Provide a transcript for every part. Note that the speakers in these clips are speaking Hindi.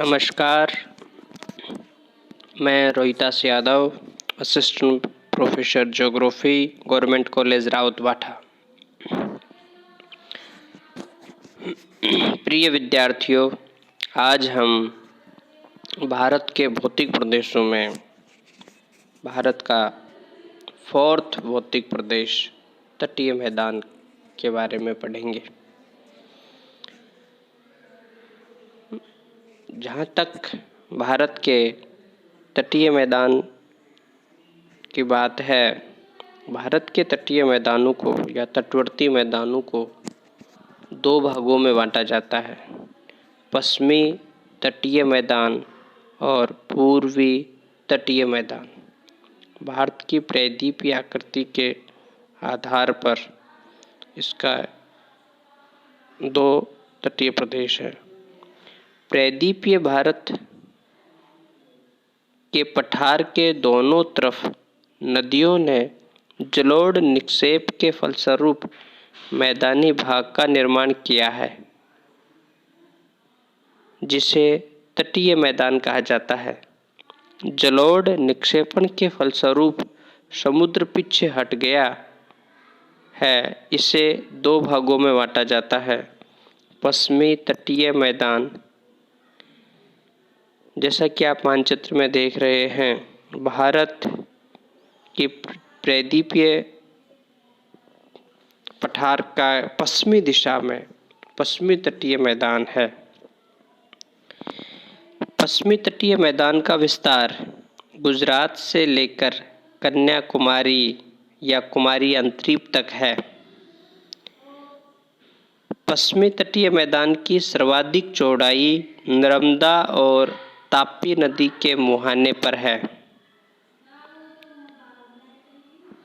नमस्कार, मैं Rohitas Yadav, assistant professor geography, government college Rautwata. प्रिय विद्यार्थियों, आज हम भारत के भौतिक प्रदेशों में भारत का 4th भौतिक प्रदेश तटीय मैदान के बारे में पढ़ेंगे। जहाँ तक भारत के तटीय मैदान की बात है, भारत के तटीय मैदानों को या तटवर्ती मैदानों को 2 भागों में बांटा जाता है, पश्चिमी तटीय मैदान और पूर्वी तटीय मैदान। भारत की प्रायद्वीपीय आकृति के आधार पर इसका 2 तटीय प्रदेश है। प्रायद्वीपीय भारत के पठार के दोनों तरफ नदियों ने जलोढ़ निक्षेप के फलस्वरूप मैदानी भाग का निर्माण किया है, जिसे तटीय मैदान कहा जाता है। जलोढ़ निक्षेपण के फलस्वरूप समुद्र पीछे हट गया है, इसे 2 भागों में बांटा जाता है। पश्चिमी तटीय मैदान, जैसा कि आप मानचित्र में देख रहे हैं, भारत की प्रायद्वीपीय पठार का पश्चिमी दिशा में पश्चिमी तटीय मैदान है। पश्चिमी तटीय मैदान का विस्तार गुजरात से लेकर कन्याकुमारी या कुमारी अंतरीप तक है। पश्चिमी तटीय मैदान की सर्वाधिक चौड़ाई नर्मदा और तापी नदी के मुहाने पर है।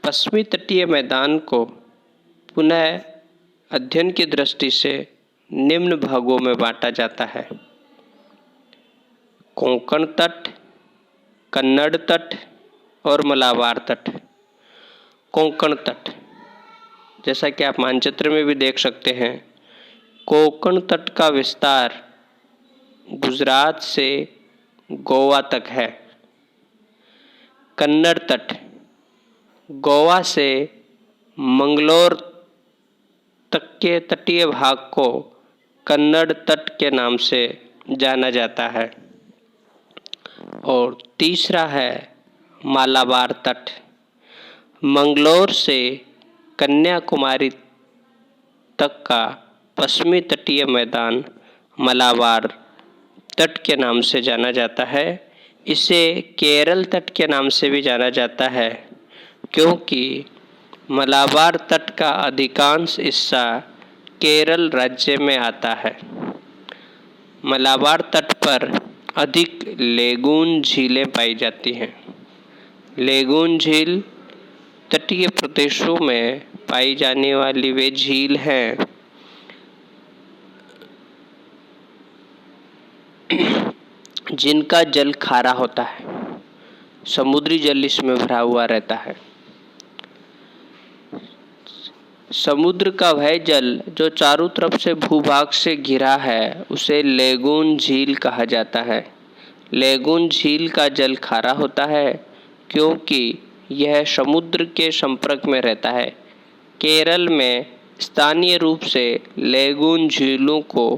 पश्चिमी तटीय मैदान को पुनः अध्ययन की दृष्टि से निम्न भागों में बांटा जाता है: कोंकण तट, कन्नड़ तट और मलाबार तट। कोंकण तट, जैसा कि आप मानचित्र में भी देख सकते हैं, कोंकण तट का विस्तार गुजरात से गोवा तक है। कन्नड़ तट गोवा से मंगलोर तक के तटीय भाग को कन्नड़ तट के नाम से जाना जाता है। और तीसरा है मालाबार तट, मंगलोर से कन्याकुमारी तक का पश्चिमी तटीय मैदान मालाबार तट के नाम से जाना जाता है। इसे केरल तट के नाम से भी जाना जाता है, क्योंकि मालाबार तट का अधिकांश हिस्सा केरल राज्य में आता है। मालाबार तट पर अधिक लेगून झीलें पाई जाती हैं। लेगून झील तटीय प्रदेशों में पाई जाने वाली वे झील हैं जिनका जल खारा होता है, समुद्री जल इसमें भरा हुआ रहता है। समुद्र का वह जल जो चारों तरफ से भूभाग से घिरा है, उसे लेगून झील कहा जाता है। लेगून झील का जल खारा होता है क्योंकि यह समुद्र के संपर्क में रहता है। केरल में स्थानीय रूप से लेगून झीलों को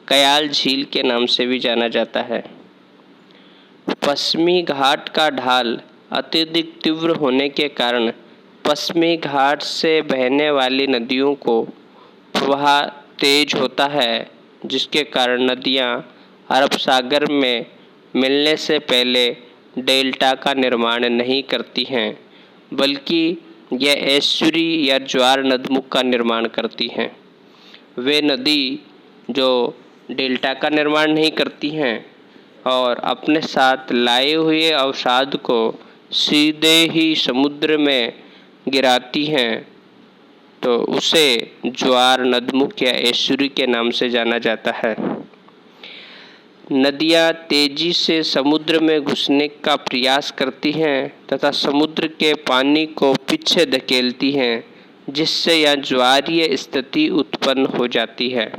कयाल झील के नाम से भी जाना जाता है। पश्चिमी घाट का ढाल अत्यधिक तीव्र होने के कारण पश्चिमी घाट से बहने वाली नदियों को प्रवाह तेज होता है, जिसके कारण नदियां अरब सागर में मिलने से पहले डेल्टा का निर्माण नहीं करती हैं, बल्कि यह एस्चुरी या ज्वार नदमुख का निर्माण करती हैं। वे नदी जो डेल्टा का निर्माण नहीं करती हैं और अपने साथ लाए हुए अवसाद को सीधे ही समुद्र में गिराती हैं, तो उसे ज्वार नदमुख या एस्चुरी के नाम से जाना जाता है। नदियां तेजी से समुद्र में घुसने का प्रयास करती हैं तथा समुद्र के पानी को पीछे धकेलती हैं, जिससे यह ज्वारीय स्थिति उत्पन्न हो जाती है।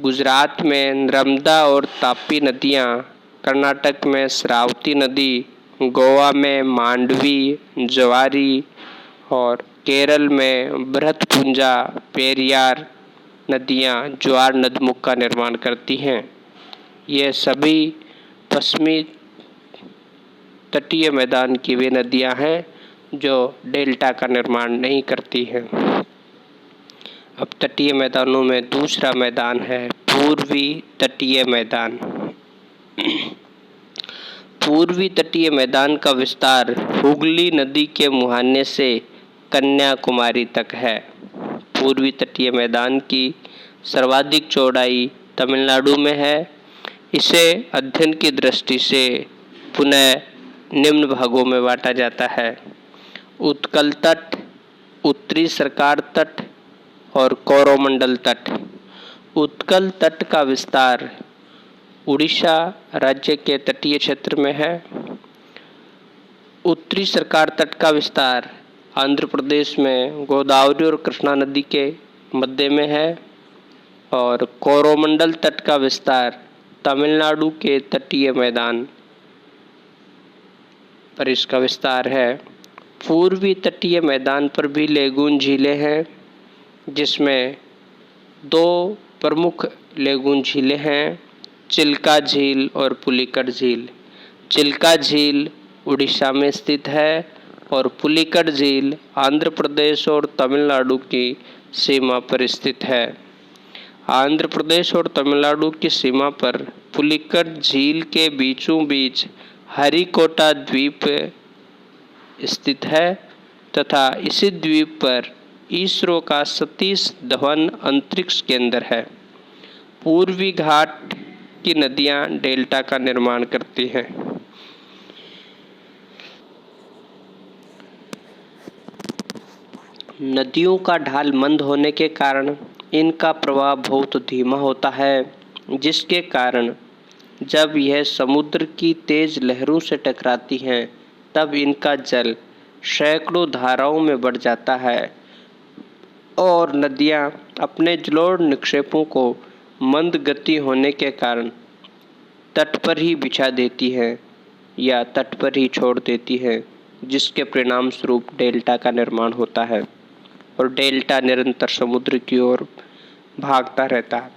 गुजरात में नर्मदा और तापी नदियाँ, कर्नाटक में श्रावती नदी, गोवा में मांडवी, जवारी और केरल में बृहतपुंजा पेरियार नदियाँ ज्वार नदमुख का निर्माण करती हैं। ये सभी पश्चिमी तटीय मैदान की वे नदियाँ हैं जो डेल्टा का निर्माण नहीं करती हैं। अब तटीय मैदानों में दूसरा मैदान है पूर्वी तटीय मैदान। पूर्वी तटीय मैदान का विस्तार हुगली नदी के मुहाने से कन्याकुमारी तक है। पूर्वी तटीय मैदान की सर्वाधिक चौड़ाई तमिलनाडु में है। इसे अध्ययन की दृष्टि से पुनः निम्न भागों में बांटा जाता है: उत्कल तट, उत्तरी सरकार तट और कोरोमंडल तट। उत्कल तट का विस्तार उड़ीसा राज्य के तटीय क्षेत्र में है। उत्तरी सरकार तट का विस्तार आंध्र प्रदेश में गोदावरी और कृष्णा नदी के मध्य में है और कोरोमंडल तट का विस्तार तमिलनाडु के तटीय मैदान पर इसका विस्तार है। पूर्वी तटीय मैदान पर भी लेगून झीलें हैं, जिसमें दो प्रमुख लेगून झीलें हैं: चिल्का झील और पुलिकट झील। चिल्का झील उड़ीसा में स्थित है और पुलिकट झील आंध्र प्रदेश और तमिलनाडु की सीमा पर स्थित है। आंध्र प्रदेश और तमिलनाडु की सीमा पर पुलिकट झील के बीचों बीच हरिकोटा द्वीप स्थित है तथा इसी द्वीप पर इसरो का सतीश धवन अंतरिक्ष केंद्र है। पूर्वी घाट की नदियां डेल्टा का निर्माण करती हैं। नदियों का ढाल मंद होने के कारण इनका प्रवाह बहुत धीमा होता है, जिसके कारण जब यह समुद्र की तेज लहरों से टकराती हैं तब इनका जल सैकड़ों धाराओं में बढ़ जाता है और नदियां अपने जलोढ़ निक्षेपों को मंद गति होने के कारण तट पर ही बिछा देती हैं या तट पर ही छोड़ देती हैं, जिसके परिणाम स्वरूप डेल्टा का निर्माण होता है और डेल्टा निरंतर समुद्र की ओर भागता रहता है।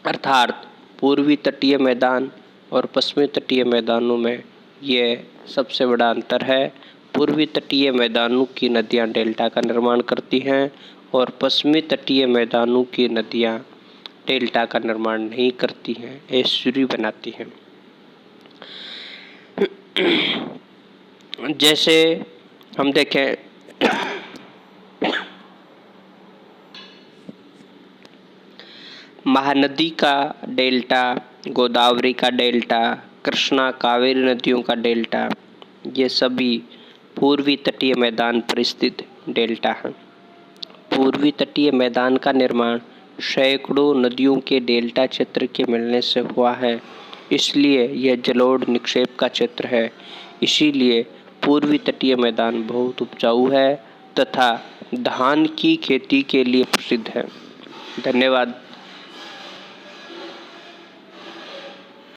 अर्थात पूर्वी तटीय मैदान और पश्चिमी तटीय मैदानों में यह सबसे बड़ा अंतर है। पूर्वी तटीय मैदानों की नदियां डेल्टा का निर्माण करती हैं और पश्चिमी तटीय मैदानों की नदियां डेल्टा का निर्माण नहीं करती हैं, एस्चुरी बनाती हैं। जैसे हम देखें महानदी का डेल्टा, गोदावरी का डेल्टा, कृष्णा कावेरी नदियों का डेल्टा, ये सभी पूर्वी तटीय मैदान पर स्थित डेल्टा हैं। पूर्वी तटीय मैदान का निर्माण सैकड़ों नदियों के डेल्टा क्षेत्र के मिलने से हुआ है, इसलिए यह जलोढ़ निक्षेप का क्षेत्र है। इसीलिए पूर्वी तटीय मैदान बहुत उपजाऊ है तथा धान की खेती के लिए प्रसिद्ध है। धन्यवाद।